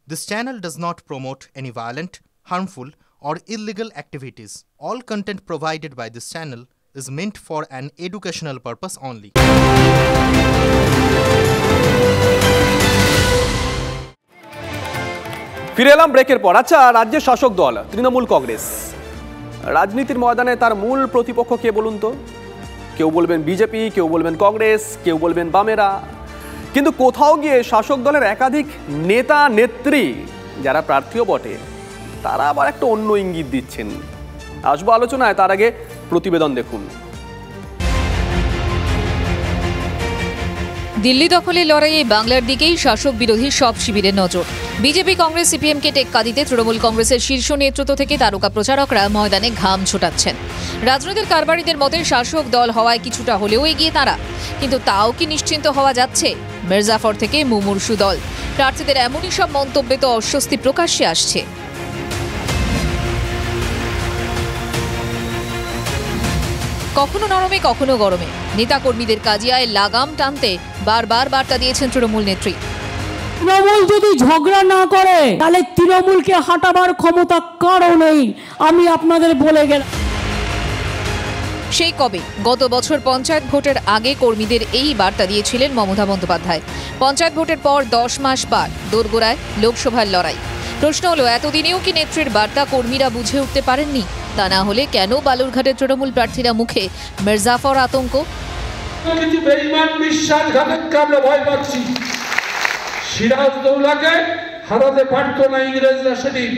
This channel does not promote any violent, harmful, or illegal activities. All content provided by this channel is meant for an educational purpose only. ফিরে এলাম ব্রেকের পর। আচ্ছা, রাজ্যের শাসক দল তৃণমূল কংগ্রেস রাজনীতির ময়দানে তার মূল প্রতিপক্ষ কে বলুন তো? কেউ বলবেন বিজেপি, কেউ বলবেন কংগ্রেস, কেউ বলবেন বামেরা। কিন্তু কোথাও গিয়ে শাসক দলের একাধিক নেতা নেত্রী যারা প্রার্থীও বটে, তারা আবার একটা অন্য ইঙ্গিত দিচ্ছেন। আসবো আলোচনায়, তার আগে প্রতিবেদন দেখুন। দিল্লি দখলের লড়াইয়ে বাংলার দিকেই শাসক বিরোধী সব শিবিরের নজর। বিজেপি, কংগ্রেস, সিপিএমকে টেক্কা দিতে তৃণমূল কংগ্রেসের শীর্ষ নেতৃত্ব থেকে তারকা প্রচারকরা ময়দানে ঘাম ছোটাচ্ছেন। রাজনৈতিক কারবারিদের মতে শাসক দল হওয়ায় কিছুটা হলেও এগিয়ে তারা, কিন্তু তাও কি নিশ্চিন্ত হওয়া যাচ্ছে? মির্জাফর থেকে মুমূর্ষু দল প্রার্থীদের এমনই সব মন্তব্যে তো অস্বস্তি প্রকাশ্যে আসছে। কখনো নরমে কখনো গরমে নেতাকর্মীদের কাজিয়ায় লাগাম টানতে বারবার বার্তা দিয়েছেন তৃণমূল নেত্রী। তৃণমূল যদি ঝগড়া না করে তাহলে তৃণমূলকে হাঁটাবার ক্ষমতা কারও নেই, আমি আপনাদের বলে গেলাম। সেই কবে? গত বছর পঞ্চায়েত ভোটের আগে কর্মীদের এই বার্তা দিয়েছিলেন মমতা বন্দ্যোপাধ্যায়। পঞ্চায়েত ভোটের পর 10 মাস পার, দোরগোড়ায় লোকসভার লড়াই। প্রশ্ন হলো, এতদিনেও কি নেত্রীর বার্তা কর্মীরা বুঝে উঠতে পারেননি? তা না হলে কেন বালুরঘাটের তৃণমূল প্রার্থীরা মুখে মির্জাফর আতঙ্ক? কিছু বেঈমান বিশ্বাসঘাতককে আমরা ভয় পাচ্ছি। সিরাজদৌলাকে হারাতে পারত না ইংরেজরা সেদিন,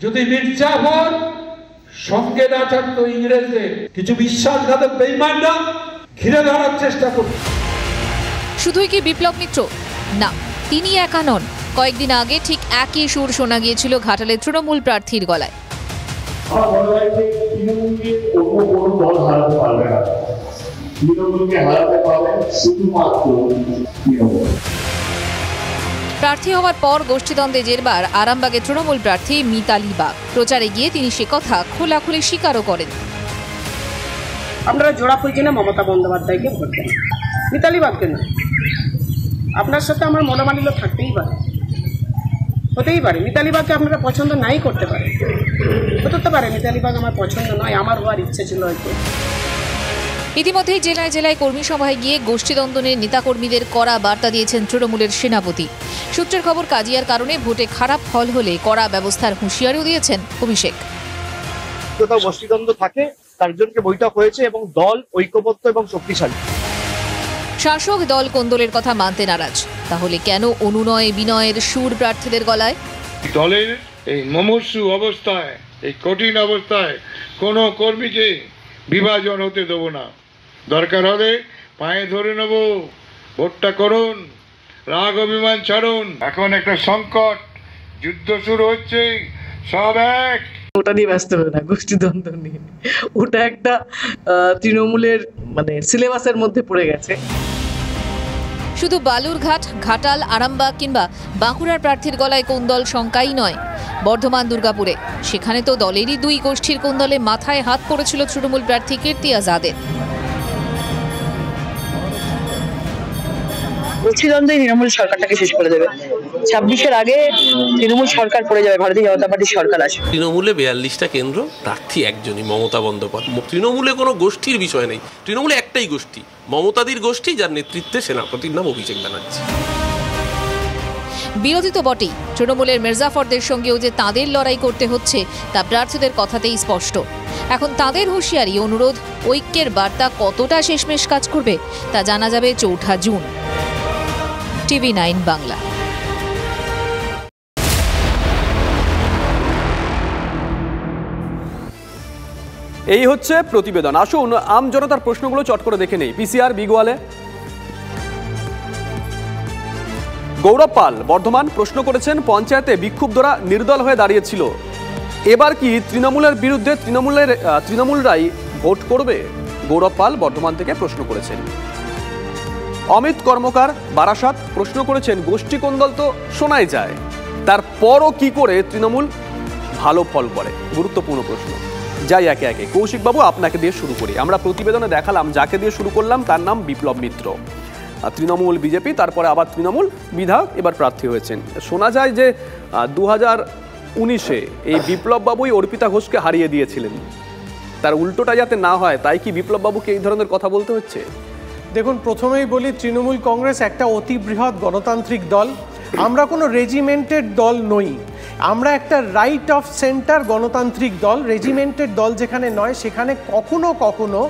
যদি মির্জাফর সঙ্গে না থাকতো ইংরেজদের। কিছু বিশ্বাসঘাতক বেঈমানরা ঘিরে ধরার চেষ্টা করত। শুধুই কি বিপ্লব মিত্র? না, তিনি একা নন। কয়েকদিন আগে ঠিক একই সুর শোনা গিয়েছিল ঘাটালের তৃণমূল প্রার্থীর গলায়। আমার মনে হয় যে তৃণমূলকে অন্য কোনো দল হারাতে পারবে না, তৃণমূলকে হারাতে পারবে শুধুমাত্র তৃণমূল। প্রার্থী হওয়ার পর গোষ্ঠীদ্বন্দ্বে জেরবার আরামবাগের তৃণমূল প্রার্থী মিতালি বাগ। প্রচারে গিয়ে তিনি সে কথা খোলাখুলি স্বীকারও করেন। আপনারা জোড়া ফুল কিনে মমতা বন্দ্যোপাধ্যায়কে ভোট দেন, মিতালি বাগকে না। আপনার সাথে আমার মনোমালিন্য থাকতেই পারে, হতেই পারে। মিতালি বাগকে আপনারা পছন্দ নাই করতে পারে, হতে পারে মিতালি বাগ আমার পছন্দ নয়, আমার হওয়ার ইচ্ছে ছিল হয়তো। ইতিমধ্যেই জেলায় জেলায় কর্মী সভায় গিয়ে গোষ্ঠীদ্বন্দ্বের নেতাকর্মীদের কড়া বার্তা দিয়েছেন তৃণমূলের সেনাপতি। সূত্রের খবর, কাজিয়ার কারণে ভোটে খারাপ ফল হলে কড়া ব্যবস্থার হুঁশিয়ারিও দিয়েছেন অভিষেক। কোথাও গোষ্ঠীদ্বন্দ্ব থাকে, তার জন্য বৈঠক হয়েছে এবং দল ঐক্যবদ্ধ এবং শক্তিশালী। শাসক দল কোন্দলের কথা মানতে নারাজ, তাহলে কেন অনুনয় বিনয়ের সুর প্রার্থীদের গলায়? দলের এই মুমূর্ষু অবস্থায়, এই কঠিন অবস্থায় কোনো কর্মীকে বিভাজন হতে দেব না। দরকার হলে পায়ে ধরে নেব, ভোটটা করুন, রাগ অভিমান ছাড়ুন। এখন একটা সংকট, যুদ্ধ শুরু হচ্ছে, সব এক। ওটা নিয়ে ব্যস্ত হবে না, গোষ্ঠীদ্বন্দ্ব নিয়ে। ওটা একটা তৃণমূলের সিলেবাসের মধ্যে পড়ে গেছে। শুধু বালুরঘাট, ঘাটাল, আরামবাগ কিংবা বাঁকুড়ার প্রার্থীর গলায় কোন্দল শঙ্কাই নয়, বর্ধমান, দুর্গাপুরে সেখানে তো দলেরই দুই গোষ্ঠীর কোন্দলে মাথায় হাত পড়েছিল তৃণমূল প্রার্থী কীর্তি আজাদের। গোষ্ঠীদ্বন্দ্বই তৃণমূল সরকারটাকে শেষ করে দেবে। 26-এর আগে তৃণমূল সরকার পড়ে যাবে, ভারতীয় জনতা পার্টির সরকার আসবে। তৃণমূলে 42টা কেন্দ্র, প্রার্থী একজনই, মমতা বন্দ্যোপাধ্যায়। তৃণমূলে কোনো গোষ্ঠীর বিষয় নেই, তৃণমূলে একটাই গোষ্ঠী, মমতাদির গোষ্ঠী, যার নেতৃত্বে সেনাপতির নাম অভিষেক ব্যানার্জি। বিরোধী তো বটেই, তৃণমূলের মির্জাফরদের সঙ্গেও যে তাঁদের লড়াই করতে হচ্ছে তা প্রার্থীদের কথাতেই স্পষ্ট। এখন তাঁদের হুঁশিয়ারি, অনুরোধ, ঐক্যের বার্তা কতটা শেষমেশ কাজ করবে তা জানা যাবে 4 জুন। TV9 বাংলা। এই হচ্ছে প্রতিবেদন। আসুন আম জনতার প্রশ্নগুলো চট করে দেখে নেই। পিসিআর বিগোয়ালে গৌরব পাল বর্ধমান প্রশ্ন করেছেন, পঞ্চায়েতে বিক্ষুব্ধরা নির্দল হয়ে দাঁড়িয়েছিল, এবার কি তৃণমূলের বিরুদ্ধে তৃণমূলরাই ভোট করবে? গৌরব পাল বর্ধমান থেকে প্রশ্ন করেছেন। অমিত কর্মকার বারাসাত প্রশ্ন করেছেন, গোষ্ঠী কোন্দল তো শোনাই যায়, তারপরও কি করে তৃণমূল ভালো ফল করে? গুরুত্বপূর্ণ প্রশ্ন। যাই একে একে। কৌশিক বাবু, আপনাকে দিয়ে শুরু করি। আমরা প্রতিবেদনে দেখালাম, যাকে দিয়ে শুরু করলাম তার নাম বিপ্লব মিত্র। তৃণমূল বিজেপি, তারপরে আবার তৃণমূল বিধায়ক এবার প্রার্থী হয়েছেন। শোনা যায় যে 2019-এ এই বিপ্লব বাবুই অর্পিতা ঘোষকে হারিয়ে দিয়েছিলেন, তার উল্টোটা যাতে না হয় তাই কি বিপ্লব বাবুকে এই ধরনের কথা বলতে হচ্ছে? দেখুন, প্রথমেই বলি, তৃণমূল কংগ্রেস একটা অতি বৃহৎ গণতান্ত্রিক দল। আমরা কোনো রেজিমেন্টেড দল নই, আমরা একটা রাইট অফ সেন্টার গণতান্ত্রিক দল। রেজিমেন্টেড দল যেখানে নয় সেখানে কখনো কখনো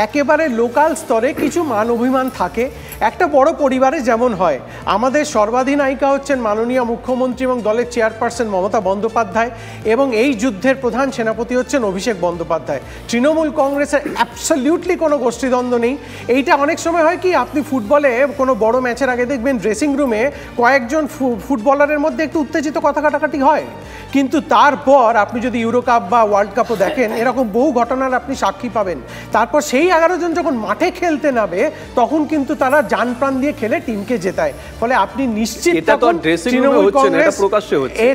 একেবারে লোকাল স্তরে কিছু মান অভিমান থাকে। একটা বড় পরিবারে যেমন হয়, আমাদের সর্বাধিনায়িকা হচ্ছেন মাননীয় মুখ্যমন্ত্রী এবং দলের চেয়ারপারসন মমতা বন্দ্যোপাধ্যায়, এবং এই যুদ্ধের প্রধান সেনাপতি হচ্ছেন অভিষেক বন্দ্যোপাধ্যায়। তৃণমূল কংগ্রেসের অ্যাবসলিউটলি কোনো গোষ্ঠীদ্বন্দ্ব নেই। এইটা অনেক সময় হয় কি, আপনি ফুটবলে কোনো বড় ম্যাচের আগে দেখবেন ড্রেসিং রুমে কয়েকজন ফুটবলারের মধ্যে একটু উত্তেজিত কথা কাটাকাটি হয়, কিন্তু তারপর আপনি যদি ইউরো কাপ বা ওয়ার্ল্ড কাপও দেখেন, এরকম বহু ঘটনার আপনি সাক্ষী পাবেন। তারপর সেই 11 জন যখন মাঠে খেলতে নামে তখন কিন্তু তারা জান প্রাণ দিয়ে খেলে টিমকে জেতায়। ফলে আপনি নিশ্চিত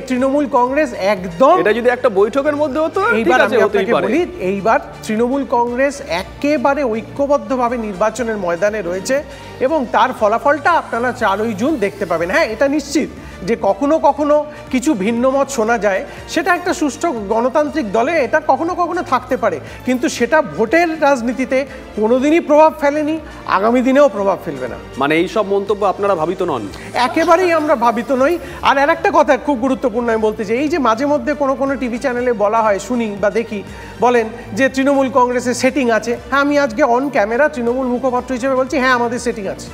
তৃণমূল কংগ্রেস একদম, এটা যদি একটা বৈঠকের মধ্যে হতো, এইবার আমি আপনাকে বলি, এইবার তৃণমূল কংগ্রেস একেবারে ঐক্যবদ্ধভাবে নির্বাচনের ময়দানে রয়েছে এবং তার ফলাফলটা আপনারা 4ই জুন দেখতে পাবেন। হ্যাঁ, এটা নিশ্চিত যে কখনো কখনো কিছু ভিন্ন মত শোনা যায়, সেটা একটা সুষ্ঠু গণতান্ত্রিক দলে এটা কখনো কখনো থাকতে পারে, কিন্তু সেটা ভোটের রাজনীতিতে কোনোদিনই প্রভাব ফেলেনি, আগামী দিনেও প্রভাব ফেলবে না। মানে এই সব মন্তব্য আপনারা ভাবিত নন? একেবারেই আমরা ভাবিত নই। আর একটা কথা খুব গুরুত্বপূর্ণ আমি বলতে চাই, এই যে মাঝে মধ্যে কোনো টিভি চ্যানেলে বলা হয়, শুনি বা দেখি, বলেন যে তৃণমূল কংগ্রেসের সেটিং আছে। হ্যাঁ, আমি আজকে অন ক্যামেরা তৃণমূল মুখপাত্র হিসেবে বলছি, হ্যাঁ আমাদের সেটিং আছে।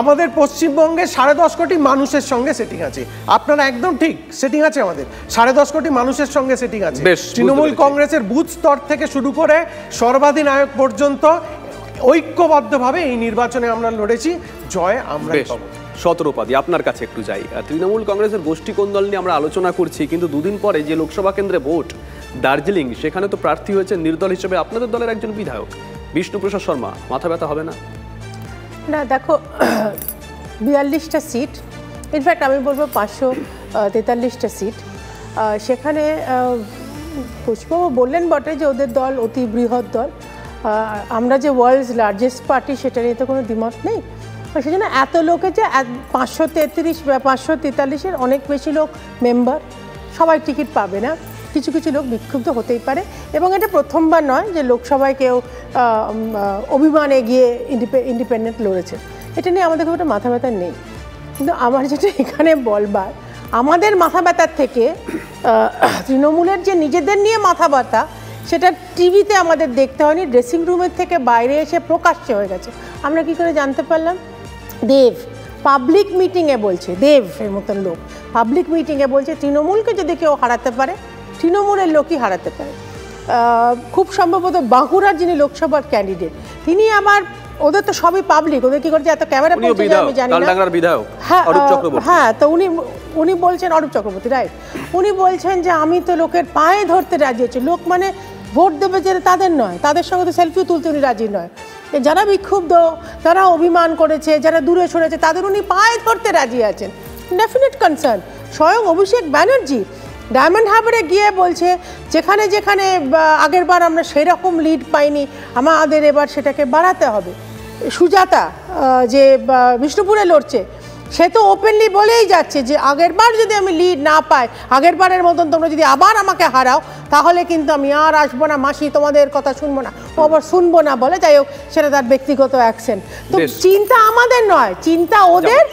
আমাদের পশ্চিমবঙ্গে 10.5 কোটি মানুষের সঙ্গে সেটিং আছে। আপনারা একদম ঠিক, সেটিং আছে আমাদের 10.5 কোটি মানুষের সঙ্গে সেটিং আছে। তৃণমূল কংগ্রেসের বুথ স্তর থেকে শুরু করে সর্বাধিনায়ক পর্যন্ত ঐক্যবদ্ধভাবে এই নির্বাচনে আমরা লড়েছি, জয় আমরা পাবো। শতরূপাদি, আপনার কাছে একটু যাই। তৃণমূল কংগ্রেসের গোষ্ঠী কোন্দল নিয়ে আমরা আলোচনা করছি, কিন্তু দুদিন পরে যে লোকসভা কেন্দ্রে ভোট, দার্জিলিং, সেখানে তো প্রার্থী হয়েছে নির্দল হিসেবে আপনাদের দলের একজন বিধায়ক বিষ্ণুপ্রসাদ শর্মা। মাথা ব্যথা হবে না? না, দেখো, 42টা সিট, ইনফ্যাক্ট আমি বলবো 543টা সিট, সেখানে পুষ্পবাবু বললেন বটে যে ওদের দল অতি বৃহৎ দল, আমরা যে ওয়ার্ল্ডস লার্জেস্ট পার্টি সেটা নিয়ে তো কোনো দ্বিমত নেই। সেই জন্য এত লোকে যে 533 বা 543-এর অনেক বেশি লোক মেম্বার, সবাই টিকিট পাবে না, কিছু কিছু লোক বিক্ষুব্ধ হতেই পারে। এবং এটা প্রথমবার নয় যে লোকসভায় কেউ অভিমানে গিয়ে ইন্ডিপেন্ডেন্ট লড়েছে, এটা নিয়ে আমাদের খুব একটা মাথা ব্যথা নেই। কিন্তু আমার যেটা এখানে বলবার, আমাদের মাথা ব্যথার থেকে তৃণমূলের যে নিজেদের নিয়ে মাথা ব্যথা, সেটা টিভিতে আমাদের দেখতে হয়নি, ড্রেসিং রুমের থেকে বাইরে এসে প্রকাশ্যে হয়ে গেছে। আমরা কি করে জানতে পারলাম? দেব পাবলিক মিটিংয়ে বলছে, দেবের মতন লোক পাবলিক মিটিংয়ে বলছে তৃণমূলকে যদি কেউ হারাতে পারে, তৃণমূলের লোকই হারাতে পারে। খুব সম্ভবত বাঁকুড়ার যিনি লোকসভার ক্যান্ডিডেট, তিনি আবার, ওদের তো সবই পাবলিক, ওদের কি করছে এত ক্যামেরা পৌঁছে যায় আমি জানি না। হ্যাঁ, তো উনি বলছেন, অরূপ চক্রবর্তী, রাইট, উনি বলছেন যে আমি তো লোকের পায়ে ধরতে রাজি আছি। লোক মানে ভোট দেবে যে তাদের নয়, তাদের সঙ্গে তো সেলফিও তুলতে উনি রাজি নয়। যারা বিক্ষুব্ধ, যারা অভিমান করেছে, যারা দূরে সরেছে, তাদের উনি পায়ে ধরতে রাজি আছেন। Definite concern. স্বয়ং অভিষেক ব্যানার্জি ডায়মন্ড হারবারে গিয়ে বলছে যেখানে যেখানে আগের বার আমরা সেরকম লিড পাইনি, আমাদের এবার সেটাকে বাড়াতে হবে। সুজাতা যে বিষ্ণুপুরে লড়ছে, সে তো ওপেনলি বলেই যাচ্ছে যে আগের বার যদি আমি লিড না পাই, আগের বারের মতন তোমরা যদি আবার আমাকে হারাও, তাহলে কিন্তু আমি আর আসবো না, মাসি তোমাদের কথা শুনবো না। ও আবার শুনবো না বলে, যাই হোক, সেটা তার ব্যক্তিগত অ্যাকশন। তো চিন্তা আমাদের নয়, চিন্তা ওদের।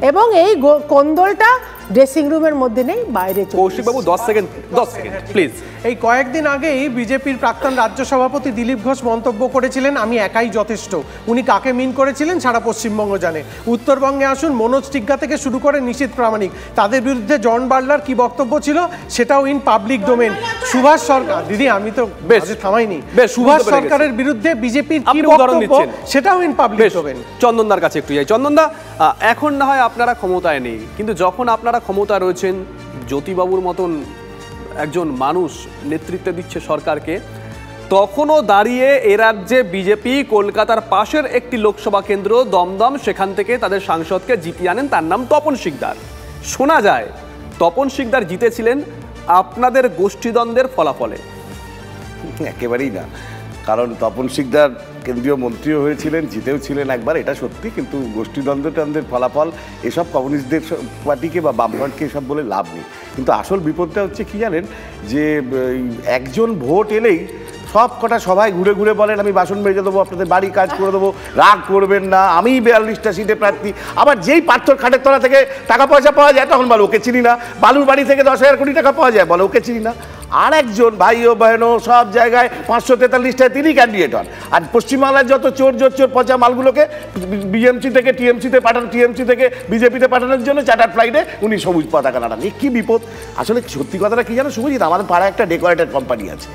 এবং এই কোন্দলটা ড্রেসিং রুমের মধ্যে নেই, বাইরে। কৌশিকবাবু 10 সেকেন্ড প্লিজ। এই কয়েকদিন আগেই বিজেপির প্রাক্তন রাজ্য সভাপতি দিলীপ ঘোষ মন্তব্য করেছিলেন, আমি একাই যথেষ্ট। উনি কাকে মিন করেছিলেন সারা পশ্চিমবঙ্গ জানে। উত্তরবঙ্গে আসুন, মনোজ টিগ্গা থেকে শুরু করে নিশীথ প্রামাণিক, তাদের বিরুদ্ধে জন বার্লার কি বক্তব্য ছিল সেটাও ইন পাবলিক ডোমেন। সুভাষ সরকার, দিদি আমি তো থামাইনি, সুভাষ সরকারের বিরুদ্ধে বিজেপির কি বক্তব্য সেটাও ইন পাবলিক ডোমেন। চন্দনদার কাছে একটু যাই। চন্দনদা, এখন না হয় আপনারা ক্ষমতায় নেই, কিন্তু যখন আপনারা ক্ষমতা রয়েছেন, জ্যোতিবাবুর মতন একজন মানুষ নেতৃত্ব দিচ্ছে সরকারকে, তখনও দাঁড়িয়ে এ রাজ্যে বিজেপি কলকাতার পাশের একটি লোকসভা কেন্দ্র দমদম, সেখান থেকে তাদের সাংসদকে জিতিয়ে আনেন, তার নাম তপন শিকদার। শোনা যায় তপন শিকদার জিতেছিলেন আপনাদের গোষ্ঠীদ্বন্দ্বের ফলাফলে। একেবারেই না, কারণ তপন শিকদার কেন্দ্রীয় মন্ত্রীও হয়েছিলেন, জিতেও ছিলেন একবার, এটা সত্যি। কিন্তু গোষ্ঠীদ্বন্দ্বের ফলাফল এসব কমিউনিস্টদের পার্টিকে বা বামফ্রন্টকে এসব বলে লাভ নেই। কিন্তু আসল বিপদটা হচ্ছে কি জানেন, যে একজন ভোট এলেই সব কটা সবাই ঘুরে ঘুরে বলেন আমি বাসন মেজে দেবো, আপনাদের বাড়ি কাজ করে দেবো, রাগ করবেন না, আমি 42টা সিটে প্রার্থী। আবার যেই পাথর খাটের তলা থেকে টাকা পয়সা পাওয়া যায় তখন বলো ওকে চিনি না, বালুর বাড়ি থেকে 10,000 কোটি টাকা পাওয়া যায় বলো ওকে চিনি না। আর একজন ভাই ও বহেনও সব জায়গায় 543টায় তিনি ক্যান্ডিডেট হন। আর পশ্চিমবাংলার যত চোর পচা মালগুলোকে বিএমসি থেকে টিএমসিতে পাঠানো, টিএমসি থেকে বিজেপিতে পাঠানোর জন্য চার্টার ফ্লাইটে উনি সবুজ পতাকা নাড়ান। কি বিপদ! আসলে সত্যি কথাটা কি জানো শুভজিৎ, আমাদের পাড়ায় একটা ডেকোরেটেড কোম্পানি আছে,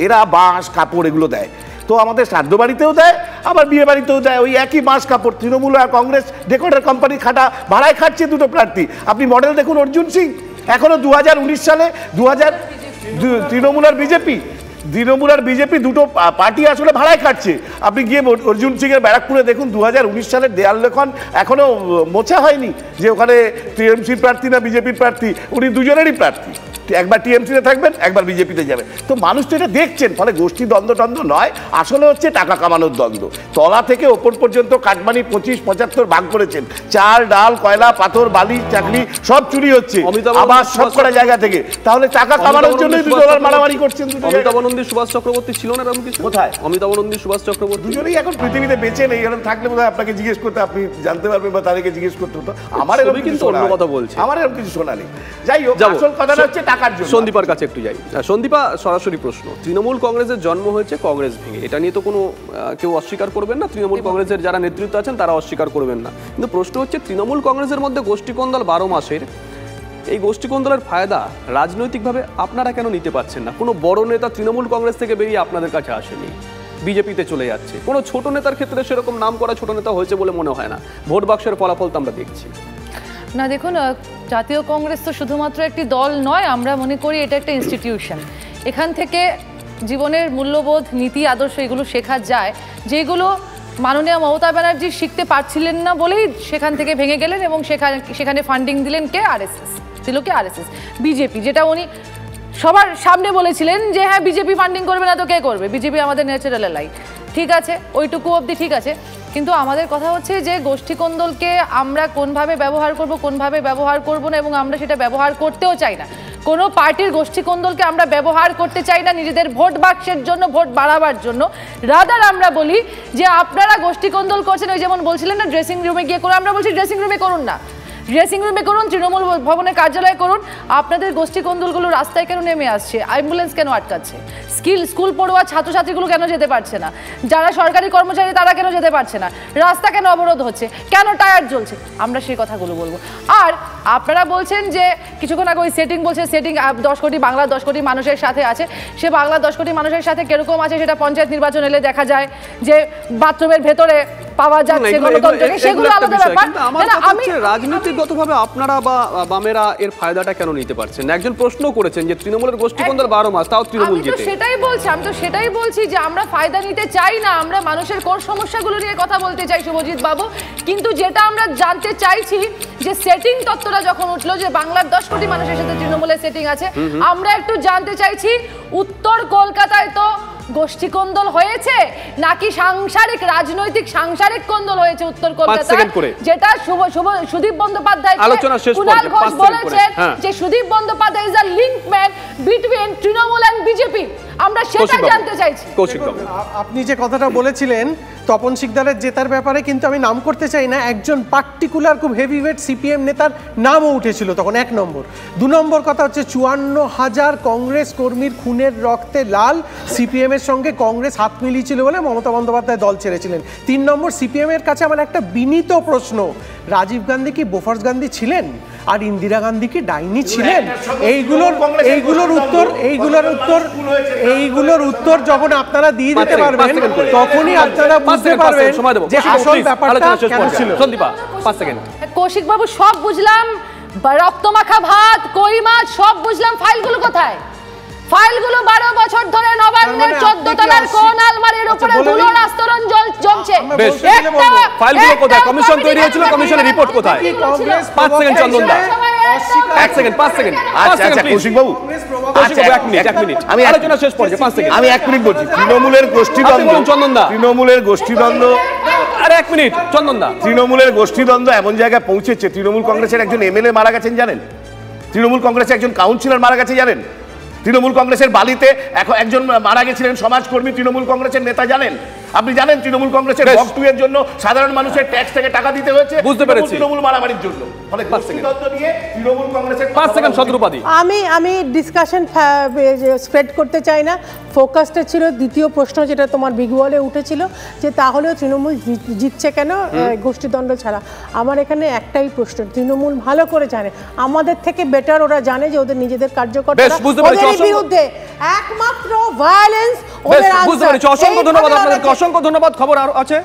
এরা বাঁশ কাপড় এগুলো দেয়। তো আমাদের শ্রাদ্ধ বাড়িতেও দেয়, আবার বিয়ে বাড়িতেও দেয় ওই একই বাঁশ কাপড়। তৃণমূল আর কংগ্রেস ডেকোরেটেড কোম্পানি ভাড়ায় খাচ্ছে দুটো প্রার্থী। আপনি মডেল দেখুন অর্জুন সিং, এখনো 2019 সালে তৃণমূল আর বিজেপি দুটো পার্টি আসলে ভাড়ায় খাচ্ছে। আপনি গিয়ে অর্জুন সিং এর ব্যারাকপুরে দেখুন 2019 সালের দেয়াল লেখন এখনো মোছা হয়নি যে ওখানে টিএমসির প্রার্থী না বিজেপির প্রার্থী। উনি দুজনেরই প্রার্থী, একবার টিএমসিতে থাকবেন, একবার বিজেপিতে যাবেন। তো মানুষ তো এটা দেখছেন। ফলে গোষ্ঠী দ্বন্দ্ব নয়, আসলে হচ্ছে টাকা কামানোর দ্বন্দ্ব। তলা থেকে ওপর পর্যন্ত কাটমানি 25-75 ভাগ করেছেন। চাল ডাল কয়লা পাথর বালি চাকরি সব চুরি হচ্ছে, আবার সব করা জায়গা থেকে। তাহলে টাকা কামানোর জন্য $2 মারামারি করছেন। অমিতাভ নন্দী সুভাষ চক্রবর্তী ছিল না এরকম কিছু? কোথায় অমিতাভ নন্দী সুভাষ চক্রবর্তী? দুজনেই এখন পৃথিবীতে বেঁচে নেই। এরকম থাকলে বোধহয় আপনাকে জিজ্ঞেস করতে, আপনি জানতে পারবেন বা তাদেরকে জিজ্ঞেস করতে হতো। আমার এরকম কিন্তু অন্য কথা বলছে, আমার এরকম কিছু শোনা নেই। যাই হোক, আসল কথাটা হচ্ছে সন্দীপার কাছে একটু যাই। সন্দীপা, সরাসরি প্রশ্ন, তৃণমূল কংগ্রেসের জন্ম হয়েছে কংগ্রেস ভেঙে, এটা নিয়ে তো কোনো কেউ অস্বীকার করবেন না, তৃণমূল কংগ্রেসের যারা নেতৃত্ব আছেন তারা অস্বীকার করবেন না। কিন্তু প্রশ্ন হচ্ছে তৃণমূল কংগ্রেসের মধ্যে গোষ্ঠীকন্দল 12 মাসের, এই গোষ্ঠীকন্দলের ফায়দা রাজনৈতিকভাবে আপনারা কেন নিতে পারছেন না? কোনো বড় নেতা তৃণমূল কংগ্রেস থেকে বেরিয়ে আপনাদের কাছে আসেনি, বিজেপিতে চলে যাচ্ছে। কোনো ছোট নেতার ক্ষেত্রে সেরকম নাম করা ছোট নেতা হয়েছে বলে মনে হয় না। ভোট বাক্সের ফলাফল তো আমরা দেখছি না। দেখুন, জাতীয় কংগ্রেস তো শুধুমাত্র একটি দল নয়, আমরা মনে করি এটা একটা ইনস্টিটিউশন। এখান থেকে জীবনের মূল্যবোধ, নীতি, আদর্শ এগুলো শেখা যায়, যেগুলো মাননীয় মমতা ব্যানার্জি শিখতে পারছিলেন না বলেই সেখান থেকে ভেঙে গেলেন এবং সেখানে ফান্ডিং দিলেন কে? আরএসএস দিল কে? আরএসএস। বিজেপি, যেটা উনি সবার সামনে বলেছিলেন যে হ্যাঁ বিজেপি ফান্ডিং করবে না তো কে করবে, বিজেপি আমাদের ন্যাচারাল এলাই। ঠিক আছে, ওইটুকু অবধি ঠিক আছে। কিন্তু আমাদের কথা হচ্ছে যে গোষ্ঠীকন্দলকে আমরা কোনভাবে ব্যবহার করব, কোনভাবে ব্যবহার করব না, এবং আমরা সেটা ব্যবহার করতেও চাই না। কোনো পার্টির গোষ্ঠীকন্দলকে আমরা ব্যবহার করতে চাই না নিজেদের ভোট বাক্সের জন্য, ভোট বাড়াবার জন্য। রাদার আমরা বলি যে আপনারা গোষ্ঠীকন্দল করছেন, ওই যেমন বলছিলেন না ড্রেসিং রুমে গিয়ে করুন, আমরা বলছি ড্রেসিং রুমে করুন না, ড্রেসিং রুমে করুন, তৃণমূল ভবনের কার্যালয়ে করুন। আপনাদের গোষ্ঠীকন্দলগুলো রাস্তায় কেন নেমে আসছে? অ্যাম্বুলেন্স কেন আটকাচ্ছে? স্কুল পড়ুয়া ছাত্রছাত্রীগুলো কেন যেতে পারছে না? যারা সরকারি কর্মচারী তারা কেন যেতে পারছে না? রাস্তা কেন অবরোধ হচ্ছে? কেন টায়ার জ্বলছে? আমরা সেই কথাগুলো বলবো। আর আপনারা বলছেন যে কিছুক্ষণ আগে ওই সেটিং বলছে, সেটিং 10 কোটি বাংলা 10 কোটি মানুষের সাথে আছে। সে বাংলা 10 কোটি মানুষের সাথে কিরকম আছে সেটা পঞ্চায়েত নির্বাচন এলে দেখা যায়, যে বাথরুমের ভেতরে পাওয়া যাচ্ছে গণতন্ত্রকে, সেগুলো আলাদা ব্যাপার। আমি রাজনীতিগতভাবে আপনারা বা বামেরা এর ফায়দাটা কেন নিতে পারছেন না? একজন প্রশ্ন করেছেন যে তৃণমূলের গোষ্ঠীকন্দল 12 মাস, তাও তৃণমূল জিতে। আমি তো সেটাই বলছি যে আমরা ফায়দা নিতে চাই না, আমরা মানুষের কোর সমস্যাগুলো নিয়ে কথা বলতে চাই শুভজিৎ বাবু। কিন্তু যেটা আমরা জানতে চাইছি যে সেটিং তত্ত্বটা যখন উঠলো যে বাংলার 10 কোটি মানুষের সাথে তৃণমূলের সেটিং আছে, আমরা একটু জানতে চাইছি উত্তর কলকাতায় তো গোষ্ঠীকন্দল হয়েছে নাকি সাংসারিক রাজনৈতিক সাংসারিক কন্দল হয়েছে উত্তর কলকাতায়, যেটা সুদীপ বন্দ্যোপাধ্যায় কুণাল ঘোষ বলেছেন যে Sudip Bandyopadhyay is a link man between Trinamool and BJP. আমরা সেটা জানতে চাইছি। আপনি যে কথাটা বলেছিলেন তপন শিকদারের জেতার ব্যাপারে, কিন্তু আমি নাম করতে চাই না, একজন পার্টিকুলার খুব হেভিওয়েট সিপিএম নেতার নামও উঠেছিল তখন, 1 নম্বর। 2 নম্বর কথা হচ্ছে 54,000 কংগ্রেস কর্মীর খুনের রক্তে লাল সিপিএম এর সঙ্গে কংগ্রেস হাত মিলিয়েছিল বলে মমতা বন্দ্যোপাধ্যায় দল ছেড়েছিলেন। 3 নম্বর, সিপিএম এর কাছে আমার একটা বিনীত প্রশ্ন, রাজীব গান্ধী কি বোফার্স গান্ধী ছিলেন আর ইন্দিরা গান্ধী কি ডাইনি ছিলেন? এইগুলোর উত্তর যখন আপনারা দিয়ে দিতে পারবেন তখনই আপনারা বুঝতে পারবেন যে আসল ব্যাপারটা কেন ছিল। কৌশিক বাবু, সব বুঝলাম, রক্তমাখা ভাত, কই মাছ সব বুঝলাম, ফাইলগুলো কোথায়? ফাইলগুলো 12 বছর ধরে নবান্নের 14 তলার কোন আলমারির উপরে ধুলোর আস্তরণ জমছে। ফাইলগুলো কোথায়? কমিশন তৈরি হয়েছিল, কমিশনের রিপোর্ট কোথায়? 5 সেকেন্ড চন্দন দা, এক সেকেন্ড 5 সেকেন্ড আচ্ছা আচ্ছা কৌশিক বাবু এক মিনিট আমি আলোচনা শেষ পর্যায়ে 5 সেকেন্ড আমি 1 মিনিট বলছি তৃণমূলের গোষ্ঠীদ্বন্দ্ব চন্দনদা তৃণমূলের গোষ্ঠীদ্বন্দ্ব আরে 1 মিনিট চন্দনদা তৃণমূলের গোষ্ঠীদ্বন্দ্ব এমন জায়গায় পৌঁছেছে তৃণমূল কংগ্রেসের একজন এমএলএ মারা গেছেন জানেন তৃণমূল কংগ্রেসের একজন কাউন্সিলর মারা গেছে জানেন তৃণমূল কংগ্রেসের বালিতে এখন একজন মারা গেছিলেন সমাজকর্মী তৃণমূল কংগ্রেসের নেতা জানেন আপনি জানেন তৃণমূল কংগ্রেসের বকটুয়ের জন্য সাধারণ মানুষের ট্যাক্স থেকে টাকা দিতে হয়েছে বুঝতে পেরেছি তৃণমূল মারামারির জন্য ফলে গোষ্ঠীদ্বন্দ্ব নিয়ে তৃণমূল কংগ্রেসের 5 সেকেন্ড শত্রুপাদি আমি ডিসকাশন স্প্রেড করতে চাই না ফোকাসটা ছিল দ্বিতীয় প্রশ্ন যেটা তোমার বিগ ওয়ালে উঠেছিল যে তাহলেও তৃণমূল জিতছে কেন গোষ্ঠীদ্বন্দ্ব ছাড়া আমার এখানে একটাই প্রশ্ন তৃণমূল ভালো করে জানে আমাদের থেকে বেটার ওরা জানে যে ওদের নিজেদের কার্যকর্তারা ওদের বিরুদ্ধে একমাত্র ভায়োলেন্স ওদের বুঝতে পেরেছি অসংখ্য ধন্যবাদ আপনাদেরকে অসংখ্য ধন্যবাদ খবর আর আছে